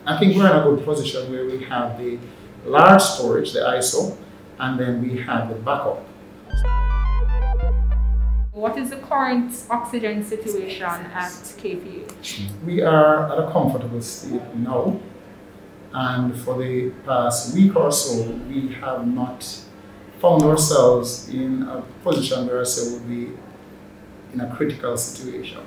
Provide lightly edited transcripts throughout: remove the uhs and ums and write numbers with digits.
I think we're in a good position where we have the large storage, the ISO, and then we have the backup. What is the current oxygen situation at KPH? We are at a comfortable state now, and for the past week or so, we have not found ourselves in a position where I say would be in a critical situation.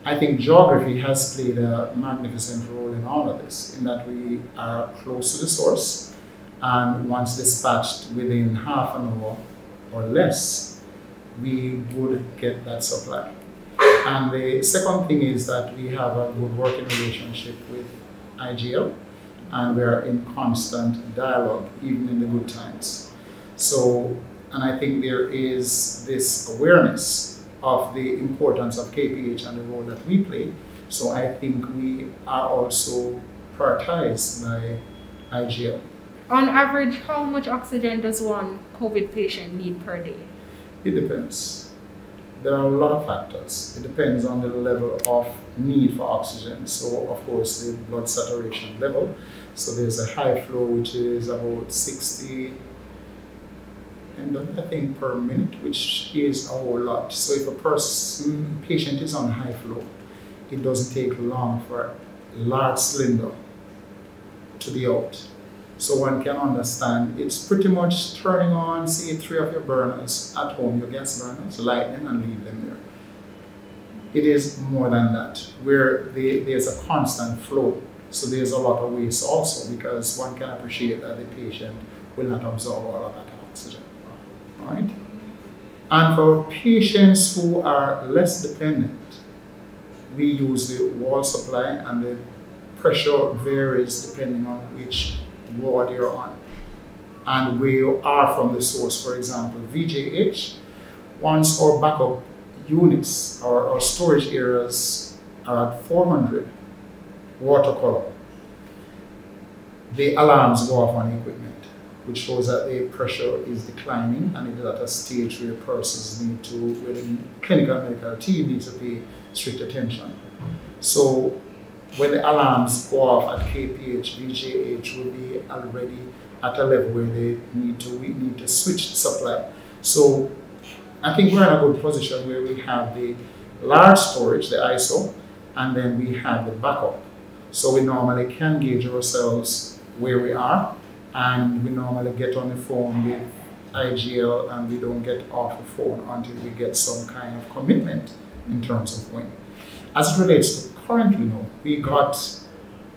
I think geography has played a magnificent role in all of this, in that we are close to the source, and once dispatched within half an hour or less, we would get that supply. And the second thing is that we have a good working relationship with IGL, and we are in constant dialogue, even in the good times. So, and I think there is this awareness of the importance of KPH and the role that we play. So I think we are also prioritized by IGL. On average, how much oxygen does one COVID patient need per day? It depends. There are a lot of factors. It depends on the level of need for oxygen. So of course the blood saturation level. So there's a high flow which is about 60 I think per minute, which is a whole lot. So if a patient is on high flow, it doesn't take long for a large cylinder to be out. So one can understand it's pretty much turning on, say, 3 of your burners at home, your gas burners, light them and leave them there. It is more than that, where there's a constant flow. So there's a lot of waste also, because one can appreciate that the patient will not absorb all of that oxygen. Right? And for patients who are less dependent, we use the wall supply, and the pressure varies depending on which ward you're on and where you are from the source. For example, VJH, once our backup units or our storage areas are at 400 water column, the alarms go off on equipment, which shows that the pressure is declining, and it is at a stage where persons need to, where the clinical and medical team needs to pay strict attention. So when the alarms go off at KPH, VJH will be already at a level where we need to switch supply. So I think we're in a good position where we have the large storage, the ISO, and then we have the backup. So we normally can gauge ourselves where we are, and we normally get on the phone with IGL, and we don't get off the phone until we get some kind of commitment in terms of when. As it relates to currently now, we got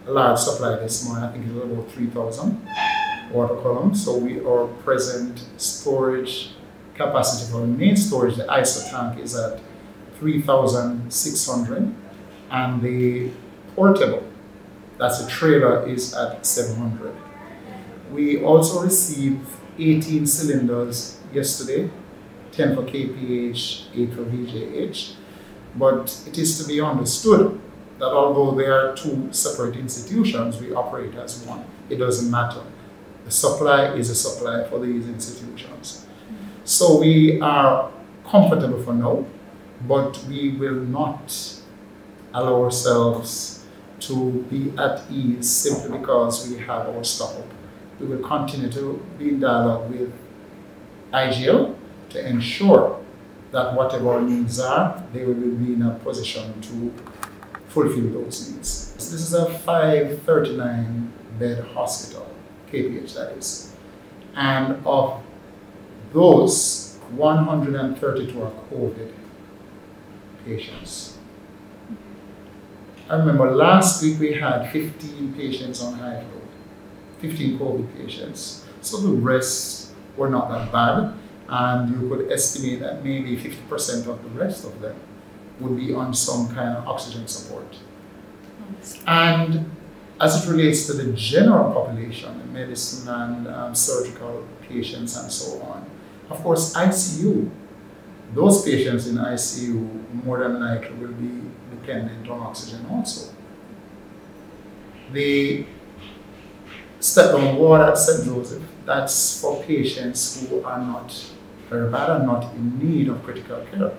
a large supply this morning. I think it was about 3,000 water columns. So our present storage capacity for the main storage, the ISO tank, is at 3,600, and the portable, that's a trailer, is at 700. We also received 18 cylinders yesterday, 10 for KPH, 8 for VJH. But it is to be understood that although they are two separate institutions, we operate as one. It doesn't matter. The supply is a supply for these institutions. So we are comfortable for now, but we will not allow ourselves to be at ease simply because we have our stock up. We will continue to be in dialogue with IGL to ensure that whatever our needs are, they will be in a position to fulfill those needs. This is a 539 bed hospital, KPH that is. And of those, 132 are COVID patients. I remember last week we had 15 patients on high flow, 15 COVID patients. So the rest were not that bad. And you could estimate that maybe 50% of the rest of them would be on some kind of oxygen support. And as it relates to the general population, medicine and surgical patients and so on, of course ICU, those patients in ICU more than likely will be dependent on oxygen also. The step-down ward at St. Joseph, that's for patients who are not very bad and not in need of critical care,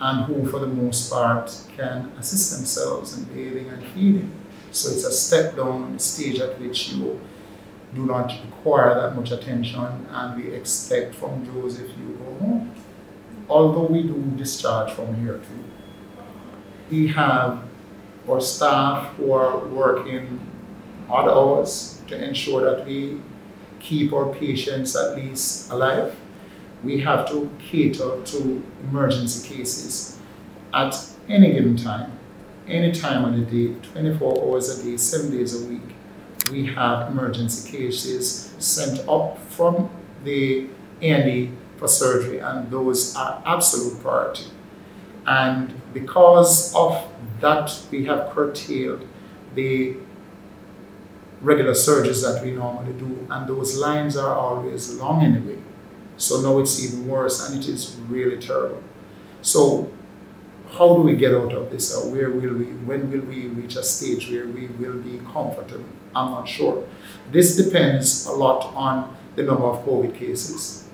and who for the most part can assist themselves in bathing and feeding. So it's a step down stage at which you do not require that much attention, and we expect from those if you go home. Although we do discharge from here too. We have our staff who are working odd hours to ensure that we keep our patients at least alive. We have to cater to emergency cases at any given time, any time of the day, 24 hours a day, 7 days a week. We have emergency cases sent up from the A&E for surgery, and those are absolute priority. And because of that, we have curtailed the regular surgeries that we normally do, and those lines are always long anyway. So now it's even worse, and it is really terrible. So how do we get out of this? Or where will we, when will we reach a stage where we will be comfortable? I'm not sure. This depends a lot on the number of COVID cases.